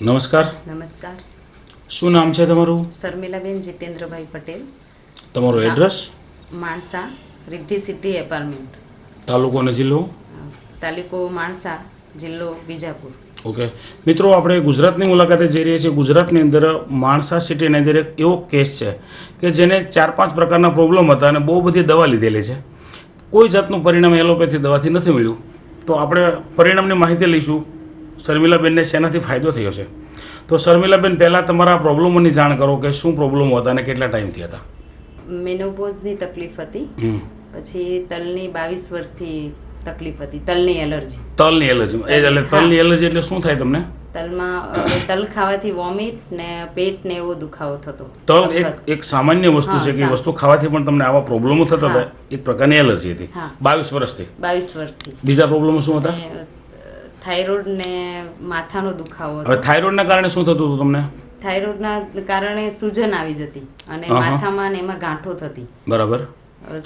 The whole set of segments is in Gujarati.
નમસ્કાર. નમસ્કાર. શું નામ છે તમારું? શર્મિલાબેન જીતેન્દ્રભાઈ પટેલ. તમારું એડ્રેસ? માણસા, રિદ્ધિ સિદ્ધિ એપાર્ટમેન્ટ. તાલુકો અને જિલ્લો? તાલુકો માણસા, જિલ્લો બીજાપુર. ઓકે મિત્રો, આપણે ગુજરાતની મુલાકાતે જઈ રહ્યા છીએ. ગુજરાતની અંદર માણસા સિટીની અંદર એક એવો કેસ છે કે જેને 4-5 પ્રકારના પ્રોબ્લેમ હતા અને બહુ બધી દવા લીધેલી છે. કોઈ જાતનું પરિણામ એલોપેથી દવાથી નથી મળ્યું. તો આપણે પરિણામની માહિતી લઈશું. શર્મિલાબેનને શેનાથી ફાયદો થયો છે? તો શર્મિલાબેન, પહેલાં તમારા પ્રોબ્લેમોની જાણ કરો કે શું પ્રોબ્લેમ હતા અને કેટલા ટાઈમથી હતા? મેનોપોઝની તકલીફ હતી, પછી તલની 22 વર્ષથી તકલીફ હતી, તલની એલર્જી. તલની એલર્જી એટલે તલની એલર્જી એટલે શું થાય તમને? તલમાં તલ ખાવાથી વોમિટ ને પેટ ને એવો દુખાવો થતો. તલ એક સામાન્ય વસ્તુ છે કે વસ્તુ ખાવાથી પણ તમને આવા પ્રોબ્લેમો થતા હતા. એક પ્રકારની એલર્જી હતી 22 વર્ષથી. 22 વર્ષથી. બીજા પ્રોબ્લેમો શું હતા? થાઇરોઇડ ને માથાનો દુખાવો. હવે થાઇરોઇડના કારણે શું થતું હતું તમને? થાઇરોઇડના કારણે સૂજન આવી જતી અને માથામાં ને એમાં ગાંઠો થતી. બરાબર.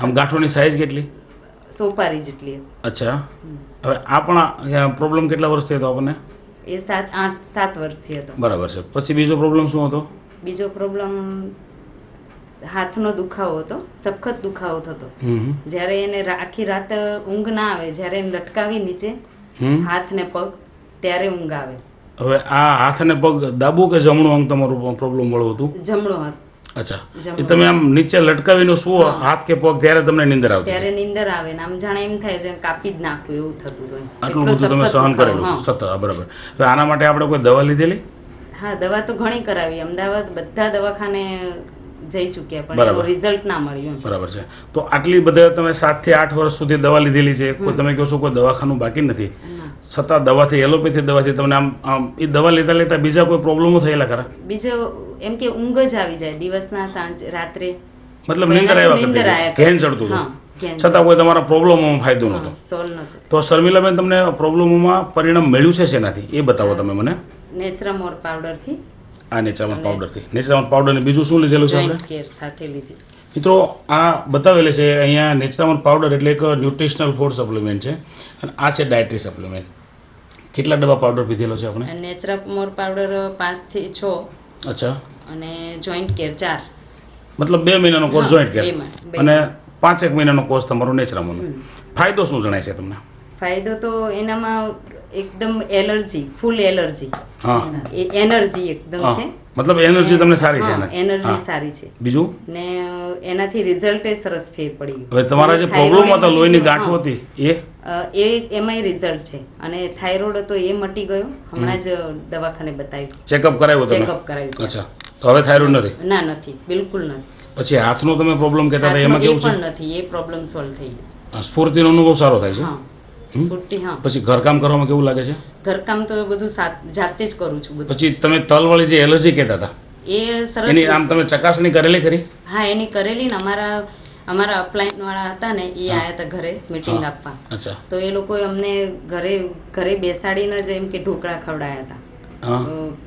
આમ ગાંઠોની સાઈઝ કેટલી? સોપારી જેટલી. અચ્છા. હવે આ પણ પ્રોબ્લેમ કેટલા વર્ષથી હતો આપણને? એ 7 વર્ષથી હતો. બરાબર છે. પછી બીજો પ્રોબ્લેમ શું હતો? બીજો પ્રોબ્લેમ હાથનો દુખાવો હતો, સખત દુખાવો થતો. જ્યારે એને આખી રાત ઊંઘ ના આવે, જ્યારે એને લટકાવી નીચે હાથ ને પગ, ત્યારે ઊંઘ આવે. હવે આ હાથ અને પગ ડાબુ કે જમણું અંગ તમારું પ્રોબ્લેમ વાળું હતું? જમણો હાથ. અચ્છા. એ તમે આમ નીચે લટકાવીને શું હાથ કે પગ, ત્યારે તમને નીંદર આવતી? ત્યારે નીંદર આવે ને આમ જાણે એમ થાય છે કાપી જ નાખું એવું થતું હતું. આટલું બધું તમે સહન કરેલું સતત? બરાબર. હવે આના માટે આપણે કોઈ દવા લીધેલી? હા, દવા તો ઘણી કરાવી. અમદાવાદ બધા દવાખાને જઈ ચૂક્યા પણ રિઝલ્ટ ના મળ્યું. બરાબર છે. તો આટલી બધા તમે 7 થી 8 વર્ષ સુધી દવા લીધેલી છે, કોઈ તમે કહો છો કોઈ દવાખાનું બાકી નથી, છતાં દવાથી, એલોપેથી દવાથી તમને આમ એ દવા લેતા બીજા કોઈ પ્રોબ્લેમો થયેલા ખરા? બીજો એમ કે ઊંઘ જ આવી જાય દિવસના, સાંજ રાત્રે, મતલબ નીંદર આવ્યા, ઘેન ચડતું હતું, છતાં કોઈ તમારા પ્રોબ્લેમોમાં ફાયદો નહોતો. તો શર્મિલાબેન, તમને પ્રોબ્લેમોમાં પરિણામ મળ્યું છે શેનાથી એ બતાવો તમે મને. નેચરામોર પાવડરથી. આ નેચરામોર પાવડરથી. નેચરામોર પાવડર ને બીજું શું લીધેલું છે આપણે? સાથે લીધી. મિત્રો, આ બતાવેલું છે અહીંયા નેચરામોર પાવડર એટલે એક ન્યુટ્રિશનલ ફૂડ સપ્લિમેન્ટ છે અને આ છે ડાયટરી સપ્લિમેન્ટ. કેટલા ડબ્બા પાવડર પીધેલો છે આપણે? નેચરામોર પાવડર 5 થી 6. અચ્છા. અને જોઈન્ટ કેર 4. મતલબ 2 મહિનાનો કોર્સ જોઈન્ટ કેર અને 5 મહિનાનો કોર્સ તમારો નેચરામોરનો. ફાયદો શું જણાય છે તમને? ફાયદો તો એનામાં એકદમ એલર્જી, ફૂલ એલર્જી, એનર્જી એકદમ છે. મતલબ એનર્જી તમને સારી છે? એનર્જી સારી છે. બીજું ને એનાથી રિઝલ્ટ સરસ ફેર પડી. હવે તમારા જે પ્રોબ્લેમ હતા, લોહીની ગાંઠો હતી, એમાંય રિઝલ્ટ છે. અને થાઇરોઇડ હતો એ મટી ગયો. હમણાં જ દવાખાને બતાવ્યું, ચેકઅપ કરાવ્યું તમે? ચેકઅપ કરાવ્યું. અચ્છા. તો હવે થાઇરોઇડ નથી? ના, નથી, બિલકુલ નથી. પછી હાથનો તમે પ્રોબ્લેમ કહેતા હતા, એમાં કેવું છે? એ પણ નથી, એ પ્રોબ્લેમ સોલ્વ થઈ ગયો. સ્ફૂર્તિનો અનુભવ સારો થાય છે? હા. પછી ઘરકામ કરવામાં કેવું લાગે છે? ઘરકામ તો બધું જાતે જ કરું છું. પછી તમે તલવાળી જે એલર્જી કહેતા હતા, એ સરસ. એની આમ તમે ચકાસણી કરેલી ખરી? હા, એની કરેલી ને. અમારા અપ્લાયન્સ વાળા હતા ને, એ આયા હતા ઘરે મીટિંગ આપવા. અચ્છા. તો એ લોકોએ અમને ઘરે બેસાડીને જ એમ કે ઢોકળા ખવડાયા હતા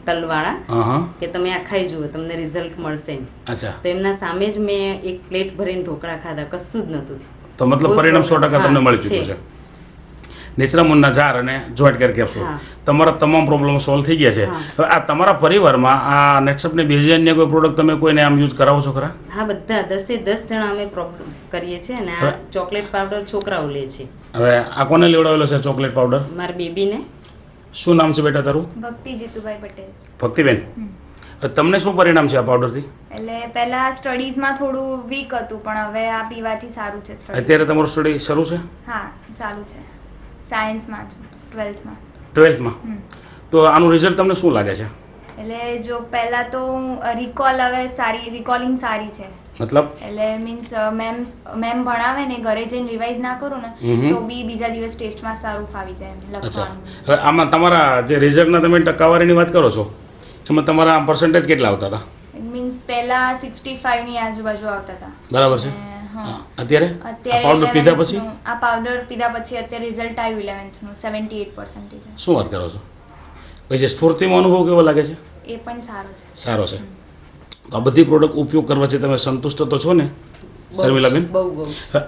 તલવાળા, કે તમે આ ખાઈ જુઓ, તમને રિઝલ્ટ મળશે. અચ્છા. તો એમના સામે જ મેં એક પ્લેટ ભરીને ઢોકળા ખાધા, કશું જ નતું. તો મતલબ પરિણામ 100% તમને મળી ચૂક્યું છે. નેચરામોરના જાર અને જોઈન્ટ કેર કેપ્સ્યુલ, તમારા તમામ પ્રોબ્લેમ સોલ્વ થઈ ગયા છે. હવે આ તમારા પરિવારમાં આ નેટસપની બીજી અન્ય કોઈ પ્રોડક્ટ તમે કોઈને આમ યુઝ કરાવો છો ખરા? હા, બધા 10 જણા અમે કરીએ છીએ. અને આ ચોકલેટ પાવડર છોકરાઓ લે છે. હવે આ કોને લેવડાવેલો છે ચોકલેટ પાવડર? મારા બેબીને. શું નામ છે બેટા તારું? ભક્તિ જીતુભાઈ પટેલ. ભક્તિબેન, તમને શું પરિણામ છે આ પાવડરથી? એટલે પહેલા સ્ટડીઝમાં થોડું વીક હતું, પણ હવે આ પીવાથી સારું છે. અત્યારે તમારું સ્ટડી શરૂ છે? હા, ચાલુ છે. સાયન્સમાં છું, 12થમાં. 12થમાં. તો આનું રિઝલ્ટ તમને શું લાગે છે? એટલે જો પહેલા તો રિકોલિંગ સારી છે. મતલબ એટલે મીન્સ મેમ ભણાવે ને ઘરે જઈને રિવાઇઝ ના કરું ને તો બી બીજા દિવસ ટેસ્ટમાં સારું ફાવી જાય લખવાનું. હવે આમાં તમારા જે રિઝલ્ટના તમે ટકાવારીની વાત કરો છો, એમાં તમારા પર્સન્ટેજ કેટલા આવતા હતા? મીન્સ પહેલા 65 ની આજુબાજુ આવતા હતા. બરાબર છે. અત્યારે પાવડર પીધા પછી? આ પાવડર પીધા પછી અત્યારે રિઝલ્ટ આવ્યું 11th નું 78%. શું વાત કરો છો? પછી સ્ફૂર્તિમાં અનુભવ કેવો લાગે છે? એ પણ સારો છે. સારો છે. તો આ બધી પ્રોડક્ટ ઉપયોગ કરવાથી તમે સંતુષ્ટ તો છો ને શર્મિલાબેન? બહુ.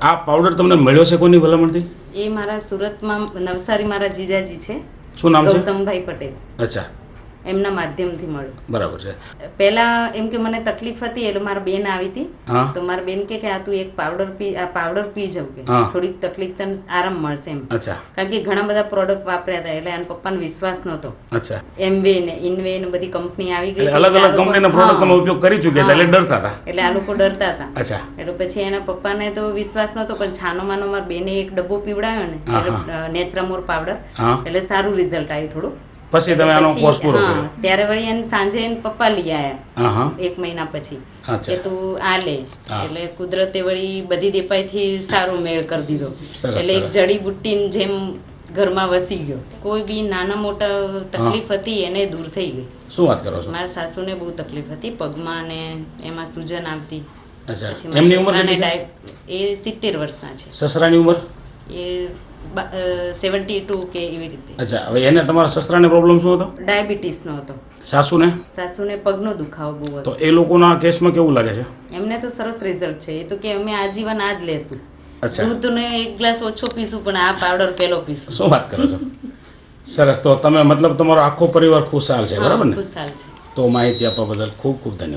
આ પાવડર તમને મળ્યો છે કોની ભલામણથી? એ મારા સુરતમાં નવસારી મારા જીજાજી છે. શું નામ છે? ગૌતમભાઈ પટેલ. અચ્છા. એમના માધ્યમથી મળ્યું. બરાબર છે. પહેલા એમ કે મને તકલીફ હતી એટલે મારા બેન આવી હતી, હા. તો મારા બેન કે આ તું એક પાવડર પી જાવ કે હા. થોડીક તકલીફ તને આરામ મળશે એમ. અચ્છા. કારણ કે ઘણા બધા પ્રોડક્ટ વાપર્યા હતા એટલે એના પપ્પાને વિશ્વાસ નહોતો. અચ્છા. એમવે ને ઇનવે ને બધી કંપની આવી ગઈ એટલે અલગ અલગ કંપનીના પ્રોડક્ટ તમે ઉપયોગ કરી ચૂક્યા હતા, એટલે ડરતા હતા. એટલે આ લોકો ડરતા હતા. અચ્છા. એટલે પછી એના પપ્પાને તો વિશ્વાસ નતો, પણ છાનો માનો મારા બેને એક ડબ્બો પીવડાવ્યો ને એટલે નેત્રમોર પાવડર, હા. એટલે સારું રિઝલ્ટ આવ્યું થોડું. પછી તમે આનો કોર્સ પૂરો હા, કર્યો. ત્યારે વળી એને સાંજે એને પપ્પા લઈ આયા હા. 1 મહિના પછી અચ્છા. કે તું આ લે. હા. એટલે કુદરતે વળી બધી દેપાઈથી સારો મેળ કરી દીધો. સરસ, એટલે એક સરસ. જડીબુટ્ટીની જેમ ઘરમાં વસી ગયો. કોઈ બી નાના મોટા તકલીફ હતી એને દૂર થઈ ગઈ. શું વાત કરો છો? મારા સાસુને બહુ તકલીફ હતી પગમાં ને એમાં સૂજન આવતી. અચ્છા. પછી એમની ઉંમર મારા કેટલી પપ્પાને એ 70 વર્ષના છે. સસરાની ઉંમર? એ 72 કે એવી રીતે. અચ્છા. હવે એને તમારા સસરાને પ્રોબ્લેમ શું હતો? ડાયાબિટીસ નો હતો. સાસુને? સાસુને પગનો દુખાવો બહુ હતો. તો એ લોકોના કેસમાં કેવું લાગે છે? એમને તો સરસ રિઝલ્ટ છે. એ તો કે અમે આજીવન આ જ લેશું. અચ્છા. દૂધને 1 ગ્લાસ ઓછો પીશું પણ આ પાવડર પેલો પીશું. શું વાત કરો છો? સરસ. તો તમે મતલબ તમારો આખો પરિવાર ખુશાલ છે, બરાબર ને? ખુશાલ છે. તો માહિતી આપવા બદલ ખૂબ ખૂબ ધન્યવાદ.